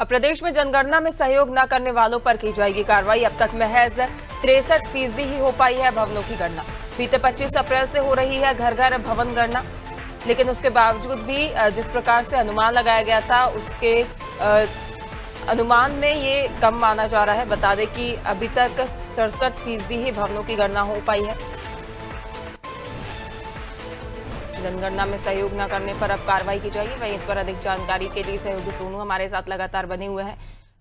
अब प्रदेश में जनगणना में सहयोग न करने वालों पर की जाएगी कार्रवाई। अब तक महज 63% ही हो पाई है भवनों की गणना। बीते 25 अप्रैल से हो रही है घर घर भवन गणना, लेकिन उसके बावजूद भी जिस प्रकार से अनुमान लगाया गया था उसके अनुमान में ये कम माना जा रहा है। बता दें कि अभी तक 67% ही भवनों की गणना हो पाई है। जनगणना में सहयोग न करने पर अब कार्रवाई की जाएगी। वहीं इस पर अधिक जानकारी के लिए सहयोगी सोनू हमारे साथ लगातार बने हुए हैं।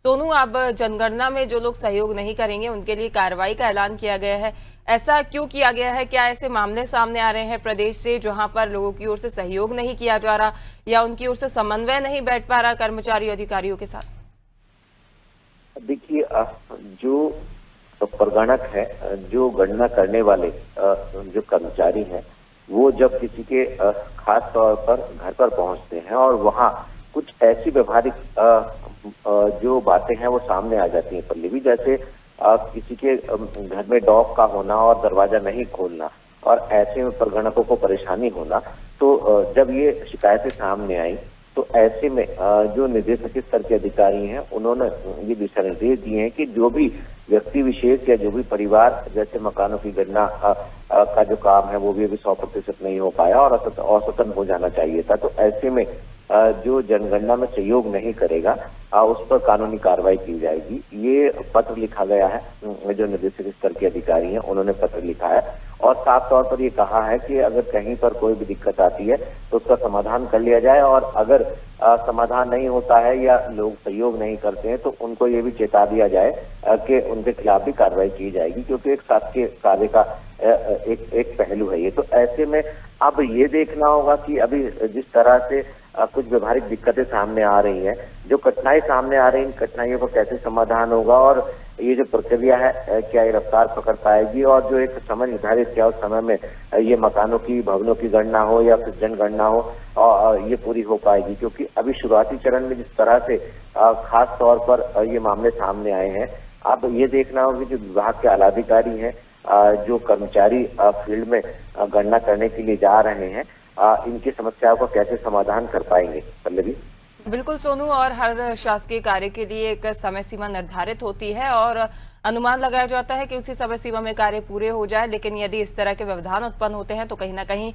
सोनू, अब जनगणना में जो लोग सहयोग नहीं करेंगे उनके लिए कार्रवाई का ऐलान किया गया है। ऐसा क्यों किया गया है? क्या ऐसे मामले सामने आ रहे हैं प्रदेश से जहां पर लोगों की ओर से सहयोग नहीं किया जा रहा या उनकी ओर से समन्वय नहीं बैठ पा रहा कर्मचारी अधिकारियों के साथ? देखिए, जो प्रगणक है, जो गणना करने वाले जो कर्मचारी हैं, वो जब किसी के खास तौर पर घर पर पहुंचते हैं और वहां कुछ ऐसी व्यवहारिक जो बातें हैं वो सामने आ जाती हैं पल्लवी, जैसे किसी के घर में डॉग का होना और दरवाजा नहीं खोलना और ऐसे में प्रगणकों को परेशानी होना। तो जब ये शिकायतें सामने आई तो ऐसे में जो निदेशक स्तर के अधिकारी हैं उन्होंने ये दिशा निर्देश दिए हैं कि जो भी व्यक्ति विशेष या जो भी परिवार, जैसे मकानों की गणना का जो काम है वो भी अभी 100% नहीं हो पाया और औसतन हो जाना चाहिए था। तो ऐसे में जो जनगणना में सहयोग नहीं करेगा उस पर कानूनी कार्रवाई की जाएगी। ये पत्र लिखा गया है, जो निदेशक स्तर के अधिकारी हैं उन्होंने पत्र लिखा है और साफ तौर पर ये कहा है कि अगर कहीं पर कोई भी दिक्कत आती है तो उसका समाधान कर लिया जाए और अगर समाधान नहीं होता है या लोग सहयोग नहीं करते हैं तो उनको ये भी चेता दिया जाए कि उनके खिलाफ भी कार्रवाई की जाएगी, क्योंकि एक शासकीय कार्य का एक पहलू है ये। तो ऐसे में अब ये देखना होगा कि अभी जिस तरह से कुछ व्यवहारिक दिक्कतें सामने आ रही हैं, जो कठिनाई सामने आ रही है, इन कठिनाइयों का कैसे समाधान होगा और ये जो प्रक्रिया है क्या ये रफ्तार पकड़ पाएगी और जो एक समय निर्धारित किया उस समय में ये मकानों की, भवनों की गणना हो या फिर जनगणना हो और ये पूरी हो पाएगी। क्योंकि अभी शुरुआती चरण में जिस तरह से खास तौर पर ये मामले सामने आए हैं, अब ये देखना होगा कि जो विभाग के आलाधिकारी हैं, जो कर्मचारी फील्ड में गणना करने के लिए जा रहे हैं, इनकी समस्याओं का कैसे समाधान कर पाएंगे। पल्लवी? बिल्कुल सोनू, और हर शासकीय कार्य के लिए एक समय सीमा निर्धारित होती है और अनुमान लगाया जाता है कि उसी समय सीमा में कार्य पूरे हो जाए। लेकिन यदि इस तरह के व्यवधान उत्पन्न होते हैं तो कहीं ना कहीं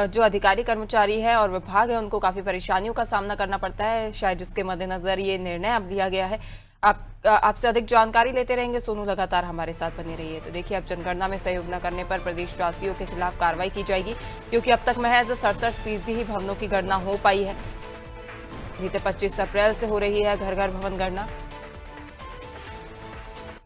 जो अधिकारी कर्मचारी है और विभाग है उनको काफी परेशानियों का सामना करना पड़ता है, शायद जिसके मद्देनजर ये निर्णय अब लिया गया है। आपसे अधिक जानकारी लेते रहेंगे सोनू, लगातार हमारे साथ बने रहिए। तो देखिए, अब जनगणना में सहयोग न करने पर प्रदेशवासियों के खिलाफ कार्रवाई की जाएगी, क्योंकि अब तक महज 67% ही भवनों की गणना हो पाई है। बीते 25 अप्रैल से हो रही है घर घर भवन गणना।